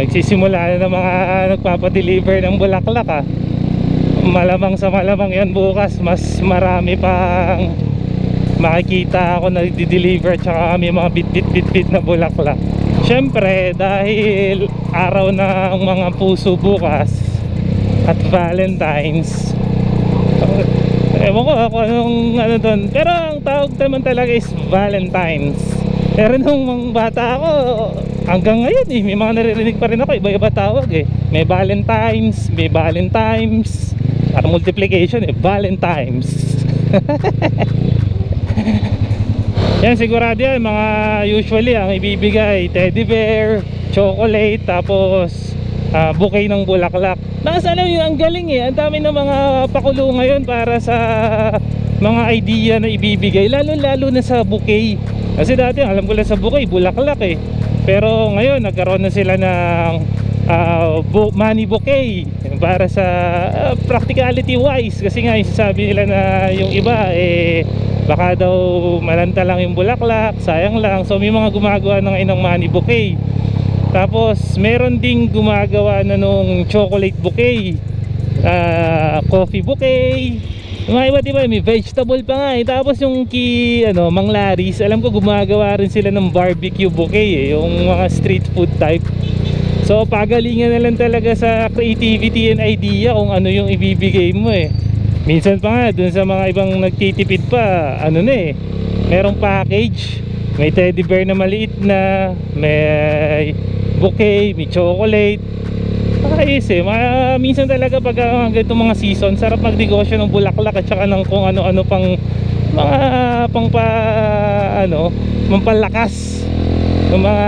nagsisimula na ng mga nagpapadeliver ng bulaklak malamang sa malamang yan bukas mas marami pang makikita ako na nagdi-deliver, tsaka may mga bit na bulaklak. Syempre dahil araw ng mga puso bukas at Valentine's, ewan ko ako anong ano doon, pero ang tawag naman talaga is Valentine's. Pero nung bata ako hanggang ngayon may mga naririnig pa rin ako, iba-iba tawag may Valentine's, may Valentine's, para multiplication Valentine's. Yan, sigurado yan mga usually ang ibibigay teddy bear, chocolate, tapos bouquet ng bulaklak. Nasa alam yun, ang galing ang dami ng mga pakulo ngayon para sa mga idea na ibibigay, lalo na sa bouquet. Kasi dati alam ko lang sa bouquet bulaklak pero ngayon nagkaroon na sila ng money bouquet para sa practicality wise, kasi nga sabi nila na yung iba baka daw malanta lang yung bulaklak, sayang lang. So may mga gumagawa ng money bouquet. Tapos meron ding gumagawa na nung chocolate bouquet, coffee bouquet, mga iba diba, may vegetable pa nga Tapos yung Mang Larry's, alam ko gumagawa rin sila ng barbecue bouquet yung mga street food type. So pagalingan na lang talaga sa creativity and idea kung ano yung ibibigay mo Minsan pa nga dun sa mga ibang nagtitipid pa, merong package, may teddy bear na maliit na, may bouquet, may chocolate. Ayos minsan talaga pag ganitong mga season, sarap magnegosyo ng bulaklak at saka ng kung ano-ano pang mga mampalakas ng mga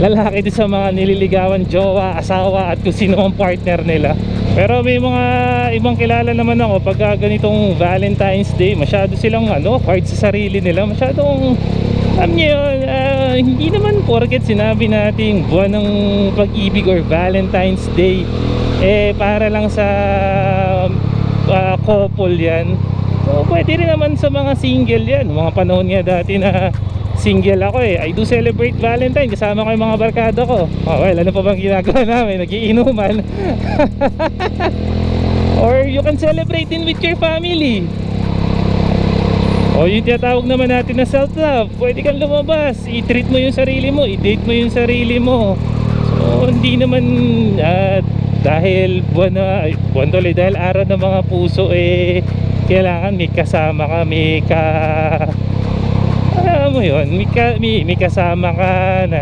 lalaki din sa mga nililigawan, jowa, asawa at kung sino ang partner nila. Pero may mga ibang kilala naman ako pag ganitong Valentine's Day, masyado silang hard sa sarili nila, masyadong hindi naman porket sinabi nating buwan ng pag-ibig or Valentine's Day para lang sa couple yan. So pwede rin naman sa mga single yan. Mga panahon nga dati na single ako I do celebrate Valentine kasama ko yung mga barkada ko. Well, ano pa bang ginagawa namin? Nagiinuman. Or you can celebrate din with your family. O yung tinatawag naman natin na self-love, pwede kang lumabas, i-treat mo yung sarili mo, i-date mo yung sarili mo. So hindi naman dahil buwan tuloy, dahil araw ng mga puso kailangan may kasama ka, alam mo yun, may kasama ka na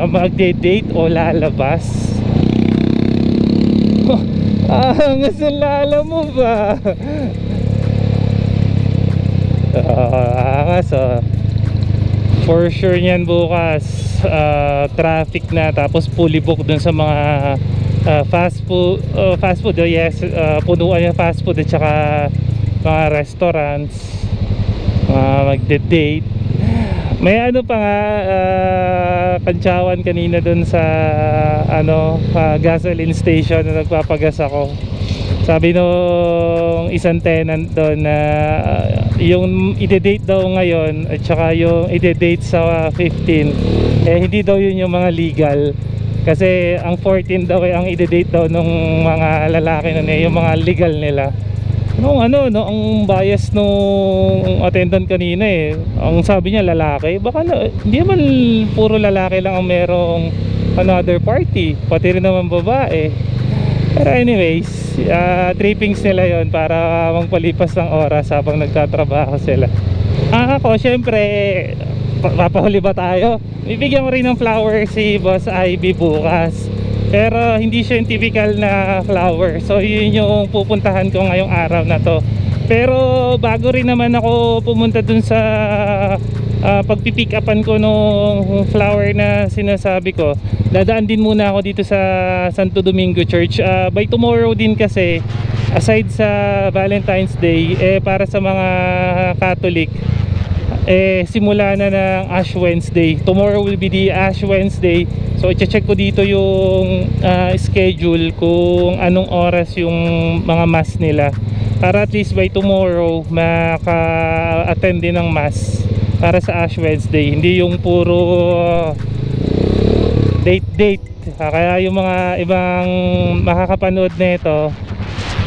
magde-date o lalabas. Angas ang lala mo ba? Angas for sure niyan bukas. Traffic na, tapos fully booked dun sa mga fast food yes, punuan yung fast food at saka mga restaurants, magde-date. May pa nga kantsawan kanina dun sa gasoline station na nagpapagas ako. Sabi nung isang tenant doon na yung ide-date daw ngayon at saka yung ide-date sa 15 hindi daw yun yung mga legal, kasi ang 14 daw ang ide-date daw nung mga lalaki nun yung mga legal nila. Ang bias nung attendant kanina ang sabi niya lalaki, baka hindi naman puro lalaki lang ang merong another party, pati rin naman babae. Pero anyways, trippings nila yon para magpalipas ng oras habang nagtatrabaho sila. Ako syempre, papahuli ba tayo? Bibigyan ko rin ng flower si Boss Ivy bukas, pero hindi siya yung typical na flower. So yun yung pupuntahan ko ngayong araw na to. Pero bago rin naman ako pumunta dun sa pagpipick upan ko nung flower na sinasabi ko, dadaan din muna ako dito sa Santo Domingo Church. By tomorrow din kasi, aside sa Valentine's Day, para sa mga Catholic, simula na ng Ash Wednesday. Tomorrow will be the Ash Wednesday. So i-check ko dito yung schedule kung anong oras yung mga mass nila, para at least by tomorrow maka-attend din ng mass para sa Ash Wednesday. Hindi yung puro date. Kaya yung mga ibang makakapanood nito,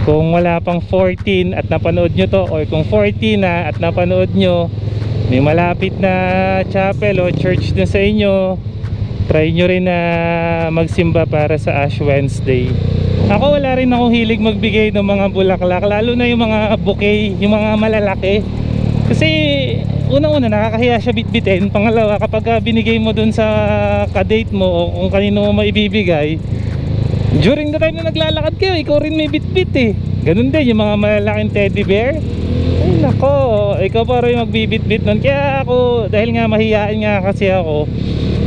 kung wala pang 14 at napanood nyo to, or kung 14 na at napanood nyo, may malapit na chapel o church na sa inyo, try nyo rin na magsimba para sa Ash Wednesday. Ako wala rin akong hilig magbigay ng mga bulaklak, lalo na yung mga bouquet, yung mga malalaki. Kasi unang-una nakakahiya siya bitbitin. Pangalawa, kapag binigay mo dun sa kadate mo o kung kanino mo maibibigay, during the time na naglalakad kayo, ikaw rin may bitbit eh. Ganun din yung mga malalaking teddy bear. Ay nako, ikaw pa rin magbibitbit nun. Kaya ako, dahil nga mahihain nga kasi ako,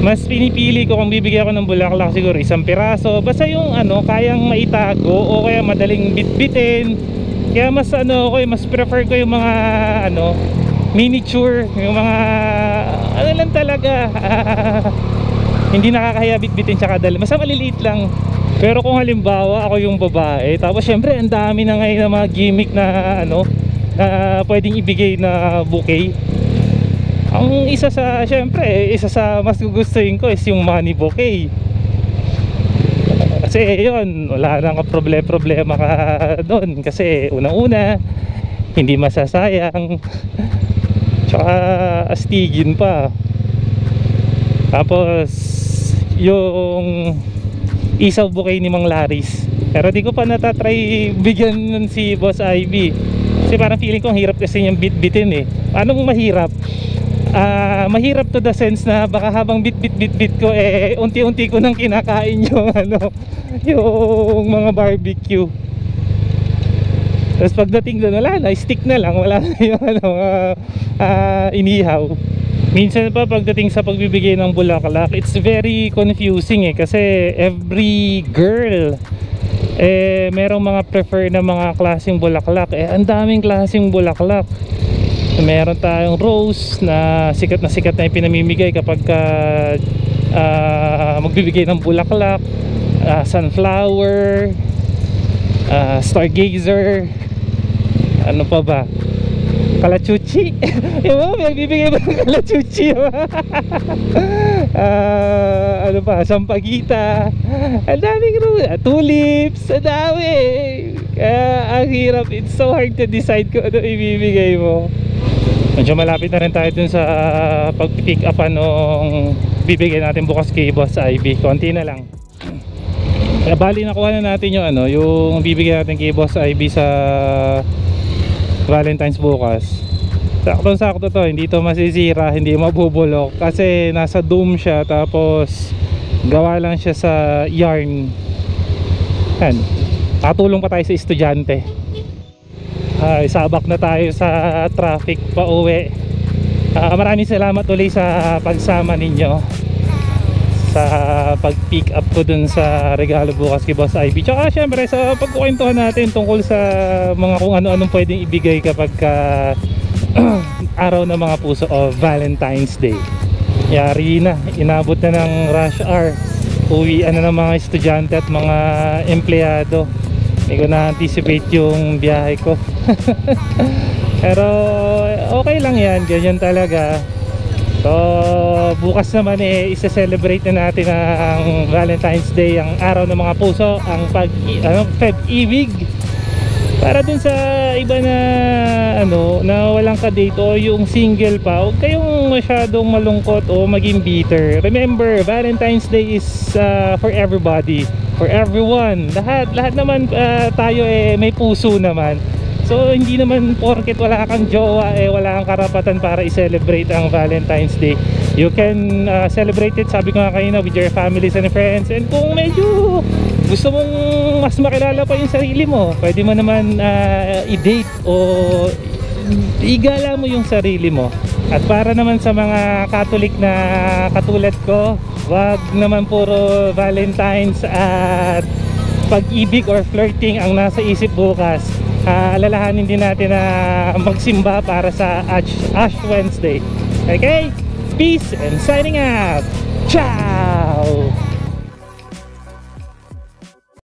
mas pinipili ko kung bibigyan ako ng bulaklak siguro isang piraso, basta yung kayang maitago o kaya madaling bitbitin. Kaya mas mas prefer ko yung mga miniature, yung mga lang talaga hindi nakakahiya bitbitin tsaka dali, basta maliliit lang. Pero kung halimbawa ako yung babae, tapos syempre ang dami na ngayon ng mga gimmick na na pwedeng ibigay na bouquet. Ang isa sa mas gugustuhin ko is yung money bouquet. Kasi yun, wala nang problema ka doon. Kasi unang-una, hindi masasayang, tsaka astigin pa. Tapos yung isaw bouquet ni Mang Laris, pero di ko pa natatry bigyan nun si Boss Ivy. Kasi parang feeling ko ang hirap kasi niyang bitbitin eh. Anong mahirap? Mahirap to the sense na baka habang bit ko unti-unti ko nang kinakain yung yung mga barbecue. Tapos pagdating doon, wala na, stick na lang, wala na yung inihaw. Minsan pa pagdating sa pagbibigay ng bulaklak, it's very confusing kasi every girl merong mga prefer na mga klaseng bulaklak. Ang daming klaseng bulaklak. Meron tayong rose na sikat na ipinamimigay kapag magbibigay ng bulaklak, sunflower, stargazer, ano pa ba, kalachuchi. Yung mga magbibigay ba ng kalachuchi? Ano pa, sampagita, ang daming rose, tulips, ang dami. Kaya ang hirap, it's so hard to decide kung ano ibibigay mo. Medyo malapit na rin tayo dun sa pag-pick up nung bibigyan natin bukas kay Boss Ivy. Konti na lang. Kaya bali nakuha na natin yung yung bibigyan natin kay Boss Ivy sa Valentine's bukas. Sakto to, hindi to masisira, hindi mabubulok kasi nasa dome siya, tapos gawa lang siya sa yarn. Yan. Patulong pa tayo sa estudyante. Sabak na tayo sa traffic pa uwi. Maraming salamat ulit sa pagsama ninyo sa pag-pick up ko dun sa regalo bukas kay Boss Ivy. Tsaka syempre sa pagkukwentuhan natin tungkol sa mga kung ano-anong pwedeng ibigay kapag araw ng mga puso o Valentine's Day. Yari na, inabot na ng rush hour. Uwian na ng mga estudyante at mga empleyado. Hindi ko na-anticipate yung biyahe ko. Pero okay lang yan, ganyan talaga. So bukas naman isa-celebrate na natin ang Valentine's Day, ang araw ng mga puso, ang Feb-ibig. Para dun sa iba na na walang kadate o yung single pa, huwag kayong masyadong malungkot o maging bitter. Remember, Valentine's Day is for everybody, for everyone. Lahat naman tayo may puso naman. So hindi naman porket wala kang jowa wala kang karapatan para i-celebrate ang Valentine's Day. You can celebrate it, sabi ko nga kanina, with your families and friends. And kung medyo gusto mong mas makilala pa yung sarili mo, pwede mo naman i-date o igala mo yung sarili mo. At para naman sa mga Catholic na katulad ko, wag naman puro Valentine's at pag-ibig or flirting ang nasa isip bukas. Alalahanin din natin na magsimba para sa Ash Wednesday. Okay? Peace and signing out. Ciao!